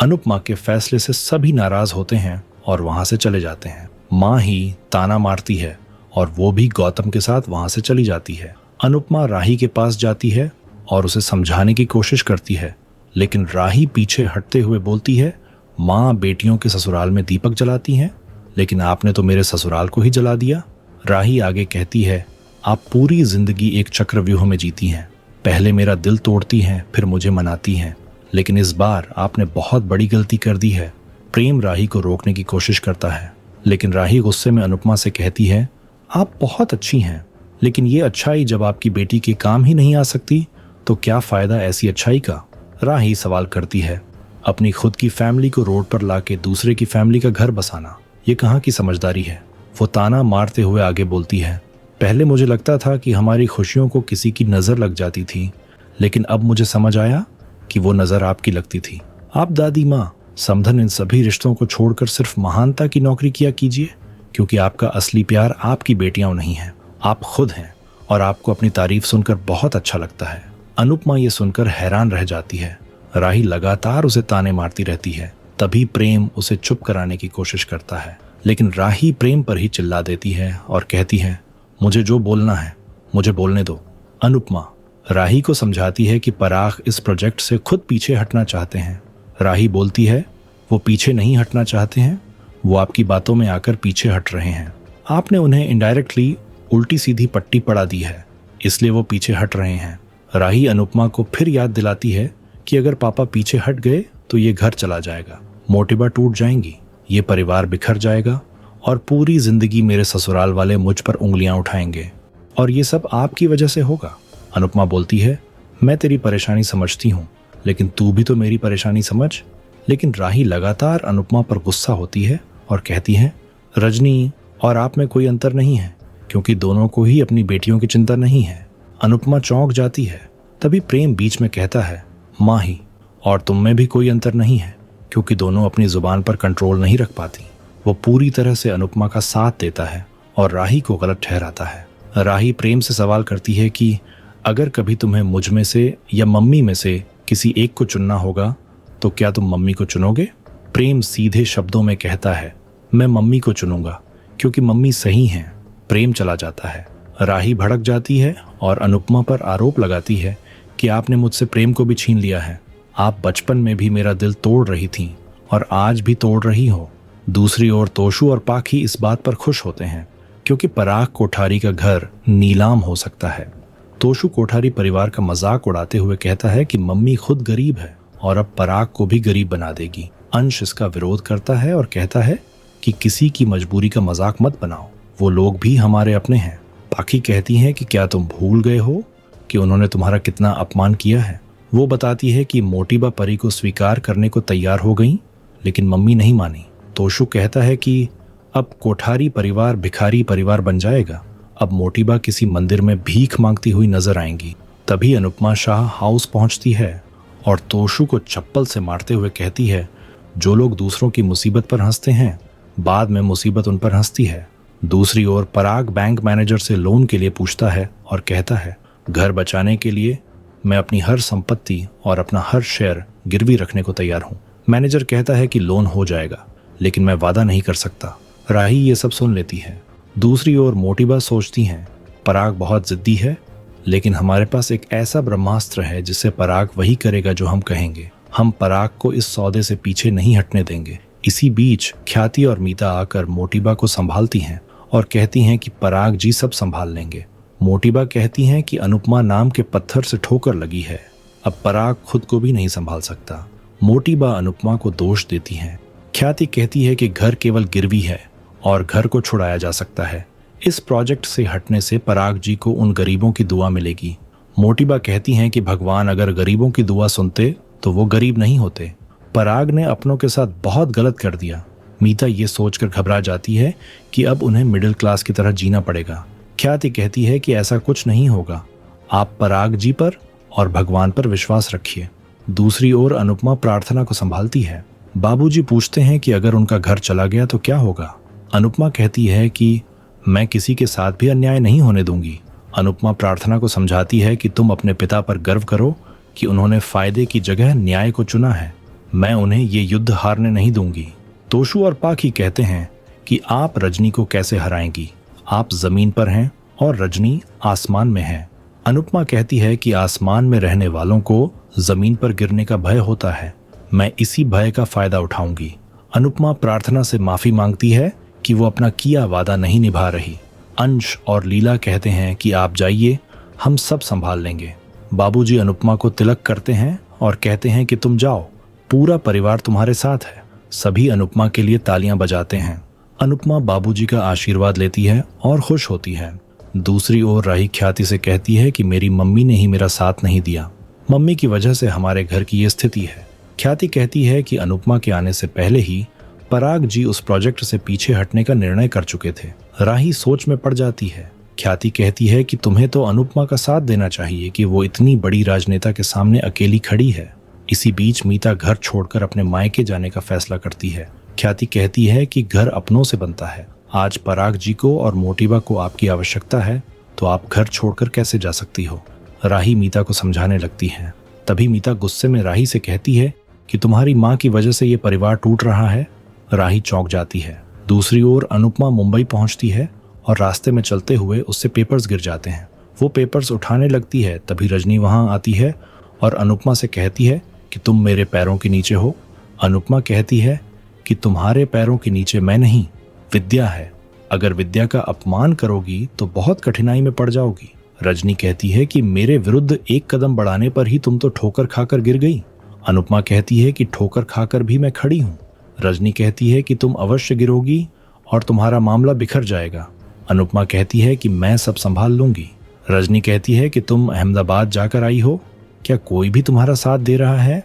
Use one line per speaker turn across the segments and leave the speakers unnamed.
अनुपमा के फैसले से सभी नाराज होते हैं और वहां से चले जाते हैं। माँ ही ताना मारती है और वो भी गौतम के साथ वहां से चली जाती है। अनुपमा राही के पास जाती है और उसे समझाने की कोशिश करती है, लेकिन राही पीछे हटते हुए बोलती है, माँ बेटियों के ससुराल में दीपक जलाती हैं, लेकिन आपने तो मेरे ससुराल को ही जला दिया। राही आगे कहती है, आप पूरी जिंदगी एक चक्रव्यूह में जीती हैं। पहले मेरा दिल तोड़ती हैं, फिर मुझे मनाती हैं, लेकिन इस बार आपने बहुत बड़ी गलती कर दी है। प्रेम राही को रोकने की कोशिश करता है, लेकिन राही गुस्से में अनुपमा से कहती है, आप बहुत अच्छी हैं, लेकिन ये अच्छाई जब आपकी बेटी के काम ही नहीं आ सकती तो क्या फायदा ऐसी अच्छाई का। राही सवाल करती है, अपनी खुद की फैमिली को रोड पर लाके दूसरे की फैमिली का घर बसाना ये कहाँ की समझदारी है। वो ताना मारते हुए आगे बोलती है, पहले मुझे लगता था कि हमारी खुशियों को किसी की नजर लग जाती थी, लेकिन अब मुझे समझ आया कि वो नजर आपकी लगती थी। आप दादी माँ समधन इन सभी रिश्तों को छोड़कर सिर्फ महानता की नौकरी किया कीजिए, क्योंकि आपका असली प्यार आपकी बेटियां नहीं है, आप खुद हैं, और आपको अपनी तारीफ सुनकर बहुत अच्छा लगता है। अनुपमा ये सुनकर हैरान रह जाती है। राही लगातार उसे ताने मारती रहती है। तभी प्रेम उसे चुप कराने की कोशिश करता है, लेकिन राही प्रेम पर ही चिल्ला देती है और कहती है, मुझे जो बोलना है मुझे बोलने दो। अनुपमा राही को समझाती है कि पराग इस प्रोजेक्ट से खुद पीछे हटना चाहते हैं। राही बोलती है, वो पीछे नहीं हटना चाहते हैं, वो आपकी बातों में आकर पीछे हट रहे हैं। आपने उन्हें इनडायरेक्टली उल्टी सीधी पट्टी पड़ा दी है, इसलिए वो पीछे हट रहे हैं। राही अनुपमा को फिर याद दिलाती है कि अगर पापा पीछे हट गए तो ये घर चला जाएगा, मोटिबा टूट जाएंगी, ये परिवार बिखर जाएगा और पूरी जिंदगी मेरे ससुराल वाले मुझ पर उंगलियां उठाएंगे, और ये सब आपकी वजह से होगा। अनुपमा बोलती है, मैं तेरी परेशानी समझती हूँ, लेकिन तू भी तो मेरी परेशानी समझ। लेकिन राही लगातार अनुपमा पर गुस्सा होती है और कहती है, रजनी और आप में कोई अंतर नहीं है, क्योंकि दोनों को ही अपनी बेटियों की चिंता नहीं है। अनुपमा चौंक जाती है। तभी प्रेम बीच में कहता है, माँ ही, और तुम में भी कोई अंतर नहीं है, क्योंकि दोनों अपनी जुबान पर कंट्रोल नहीं रख पाती। वो पूरी तरह से अनुपमा का साथ देता है और राही को गलत ठहराता है। राही प्रेम से सवाल करती है कि अगर कभी तुम्हें मुझ में से या मम्मी में से किसी एक को चुनना होगा तो क्या तुम मम्मी को चुनोगे। प्रेम सीधे शब्दों में कहता है, मैं मम्मी को चुनूंगा, क्योंकि मम्मी सही हैं। प्रेम चला जाता है। राही भड़क जाती है और अनुपमा पर आरोप लगाती है कि आपने मुझसे प्रेम को भी छीन लिया है। आप बचपन में भी मेरा दिल तोड़ रही थीं और आज भी तोड़ रही हो। दूसरी ओर तोशु और पाखी इस बात पर खुश होते हैं क्योंकि पराग कोठारी का घर नीलाम हो सकता है। तोशु कोठारी परिवार का मजाक उड़ाते हुए कहता है कि मम्मी खुद गरीब है और अब पराग को भी गरीब बना देगी। अंश इसका विरोध करता है और कहता है कि किसी की मजबूरी का मजाक मत बनाओ, वो लोग भी हमारे अपने हैं। पाखी कहती हैं कि क्या तुम भूल गए हो कि उन्होंने तुम्हारा कितना अपमान किया है। वो बताती है कि मोटिबा परी को स्वीकार करने को तैयार हो गई, लेकिन मम्मी नहीं मानी। तोशु कहता है कि अब कोठारी परिवार भिखारी परिवार बन जाएगा। अब मोटिबा किसी मंदिर में भीख मांगती हुई नजर आएंगी। तभी अनुपमा शाह हाउस पहुंचती है और तोशु को चप्पल से मारते हुए कहती है, जो लोग दूसरों की मुसीबत पर हंसते हैं, बाद में मुसीबत उन पर हंसती है। दूसरी ओर पराग बैंक मैनेजर से लोन के लिए पूछता है और कहता है, घर बचाने के लिए मैं अपनी हर संपत्ति और अपना हर शेयर गिरवी रखने को तैयार हूँ। मैनेजर कहता है कि लोन हो जाएगा, लेकिन मैं वादा नहीं कर सकता। राही ये सब सुन लेती है। दूसरी ओर मोटिबा सोचती हैं, पराग बहुत जिद्दी है, लेकिन हमारे पास एक ऐसा ब्रह्मास्त्र है जिससे पराग वही करेगा जो हम कहेंगे। हम पराग को इस सौदे से पीछे नहीं हटने देंगे। इसी बीच ख्याति और मीता आकर मोटिबा को संभालती हैं और कहती हैं कि पराग जी सब संभाल लेंगे। मोटिबा कहती हैं कि अनुपमा नाम के पत्थर से ठोकर लगी है, अब पराग खुद को भी नहीं संभाल सकता। मोटिबा अनुपमा को दोष देती हैं। ख्याति कहती है कि घर केवल गिरवी है और घर को छुड़ाया जा सकता है। इस प्रोजेक्ट से हटने से पराग जी को उन गरीबों की दुआ मिलेगी। मोटिबा कहती हैं कि भगवान अगर गरीबों की दुआ सुनते तो वो गरीब नहीं होते। पराग ने अपनों के साथ बहुत गलत कर दिया। मीता ये सोचकर घबरा जाती है कि अब उन्हें मिडिल क्लास की तरह जीना पड़ेगा। ख्याति कहती है कि ऐसा कुछ नहीं होगा, आप पराग जी पर और भगवान पर विश्वास रखिए। दूसरी ओर अनुपमा प्रार्थना को संभालती है। बाबूजी पूछते हैं कि अगर उनका घर चला गया तो क्या होगा। अनुपमा कहती है कि मैं किसी के साथ भी अन्याय नहीं होने दूंगी। अनुपमा प्रार्थना को समझाती है कि तुम अपने पिता पर गर्व करो कि उन्होंने फायदे की जगह न्याय को चुना है। मैं उन्हें ये युद्ध हारने नहीं दूंगी। तोशु और पाखी कहते हैं कि आप रजनी को कैसे हराएंगी? आप जमीन पर हैं और रजनी आसमान में है। अनुपमा कहती है कि आसमान में रहने वालों को जमीन पर गिरने का भय होता है। मैं इसी भय का फायदा उठाऊंगी। अनुपमा प्रार्थना से माफी मांगती है कि वो अपना किया वादा नहीं निभा रही। अंश और लीला कहते हैं कि आप जाइए, हम सब संभाल लेंगे। बाबूजी अनुपमा को तिलक करते हैं और कहते हैं कि तुम जाओ, पूरा परिवार तुम्हारे साथ है। सभी अनुपमा के लिए तालियां बजाते हैं। अनुपमा बाबूजी का आशीर्वाद लेती है और खुश होती है। दूसरी ओर राही ख्याति से कहती है कि मेरी मम्मी ने ही मेरा साथ नहीं दिया। मम्मी की वजह से हमारे घर की ये स्थिति है। ख्याति कहती है कि अनुपमा के आने से पहले ही पराग जी उस प्रोजेक्ट से पीछे हटने का निर्णय कर चुके थे। राही सोच में पड़ जाती है। ख्याति कहती है कि तुम्हें तो अनुपमा का साथ देना चाहिए कि वो इतनी बड़ी राजनेता के सामने अकेली खड़ी है। इसी बीच मीता घर छोड़कर अपने मायके जाने का फैसला करती है। ख्याति कहती है कि घर अपनों से बनता है। आज पराग जी को और मोटिबा को आपकी आवश्यकता है, तो आप घर छोड़कर कैसे जा सकती हो? राही मीता को समझाने लगती है। तभी मीता गुस्से में राही से कहती है कि तुम्हारी माँ की वजह से ये परिवार टूट रहा है। राही चौंक जाती है। दूसरी ओर अनुपमा मुंबई पहुंचती है और रास्ते में चलते हुए उससे पेपर्स गिर जाते हैं। वो पेपर्स उठाने लगती है। तभी रजनी वहां आती है और अनुपमा से कहती है कि तुम मेरे पैरों के नीचे हो। अनुपमा कहती है कि तुम्हारे पैरों के नीचे मैं नहीं, विद्या है। अगर विद्या का अपमान करोगी तो बहुत कठिनाई में पड़ जाओगी। रजनी कहती है कि मेरे विरुद्ध एक कदम बढ़ाने पर ही तुम तो ठोकर खाकर गिर गई। अनुपमा कहती है कि ठोकर खाकर भी मैं खड़ी हूँ। रजनी कहती है कि तुम अवश्य गिरोगी और तुम्हारा मामला बिखर जाएगा। अनुपमा कहती है कि मैं सब संभाल लूंगी। रजनी कहती है कि तुम अहमदाबाद जाकर आई हो, क्या कोई भी तुम्हारा साथ दे रहा है?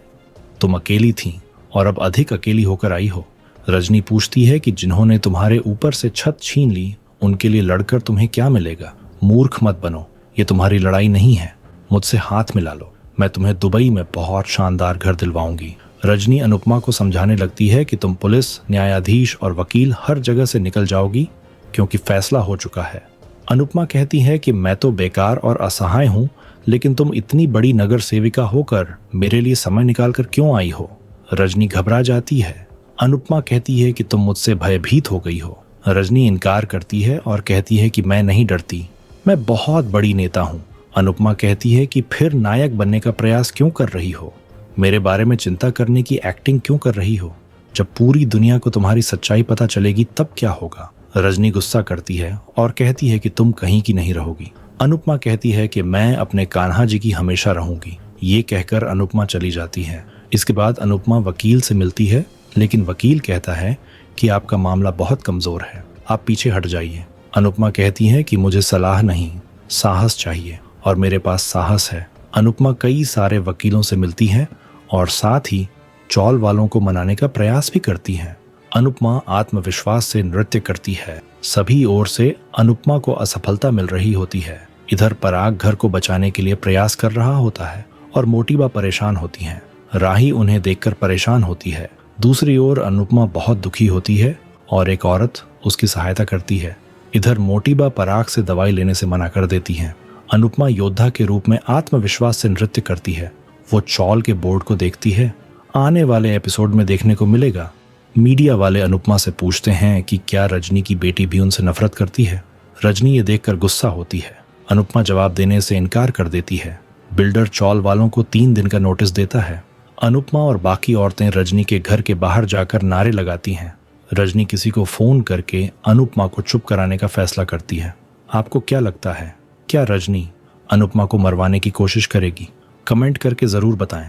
तुम अकेली थी और अब अधिक अकेली होकर आई हो। रजनी पूछती है कि जिन्होंने तुम्हारे ऊपर से छत छीन ली, उनके लिए लड़कर तुम्हें क्या मिलेगा? मूर्ख मत बनो, ये तुम्हारी लड़ाई नहीं है। मुझसे हाथ मिला लो, मैं तुम्हें दुबई में बहुत शानदार घर दिलवाऊंगी। रजनी अनुपमा को समझाने लगती है कि तुम पुलिस, न्यायाधीश और वकील हर जगह से निकल जाओगी क्योंकि फैसला हो चुका है। अनुपमा कहती है कि मैं तो बेकार और असहाय हूँ, लेकिन तुम इतनी बड़ी नगर सेविका होकर मेरे लिए समय निकालकर क्यों आई हो? रजनी घबरा जाती है। अनुपमा कहती है कि तुम मुझसे भयभीत हो गई हो। रजनी इनकार करती है और कहती है कि मैं नहीं डरती, मैं बहुत बड़ी नेता हूँ। अनुपमा कहती है कि फिर नायक बनने का प्रयास क्यों कर रही हो? मेरे बारे में चिंता करने की एक्टिंग क्यों कर रही हो? जब पूरी दुनिया को तुम्हारी सच्चाई पता चलेगी तब क्या होगा? रजनी गुस्सा करती है और कहती है कि तुम कहीं की नहीं रहोगी। अनुपमा कहती है कि मैं अपने कान्हा जी की हमेशा रहूंगी। ये कहकर अनुपमा चली जाती है। इसके बाद अनुपमा वकील से मिलती है, लेकिन वकील कहता है कि आपका मामला बहुत कमजोर है, आप पीछे हट जाइए। अनुपमा कहती है कि मुझे सलाह नहीं, साहस चाहिए और मेरे पास साहस है। अनुपमा कई सारे वकीलों से मिलती है और साथ ही चौल वालों को मनाने का प्रयास भी करती है। अनुपमा आत्मविश्वास से नृत्य करती है। सभी ओर से अनुपमा को असफलता मिल रही होती है। इधर पराग घर को बचाने के लिए प्रयास कर रहा होता है और मोटिबा परेशान होती है। राही उन्हें देखकर परेशान होती है। दूसरी ओर अनुपमा बहुत दुखी होती है और एक औरत उसकी सहायता करती है। इधर मोटिबा पराग से दवाई लेने से मना कर देती है। अनुपमा योद्धा के रूप में आत्मविश्वास से नृत्य करती है। वो चौल के बोर्ड को देखती है। आने वाले एपिसोड में देखने को मिलेगा। मीडिया वाले अनुपमा से पूछते हैं कि क्या रजनी की बेटी भी उनसे नफरत करती है। रजनी ये देखकर गुस्सा होती है। अनुपमा जवाब देने से इनकार कर देती है। बिल्डर चौल वालों को 3 दिन का नोटिस देता है। अनुपमा और बाकी औरतें रजनी के घर के बाहर जाकर नारे लगाती हैं। रजनी किसी को फोन करके अनुपमा को चुप कराने का फैसला करती है। आपको क्या लगता है, क्या रजनी अनुपमा को मरवाने की कोशिश करेगी? कमेंट करके जरूर बताएं।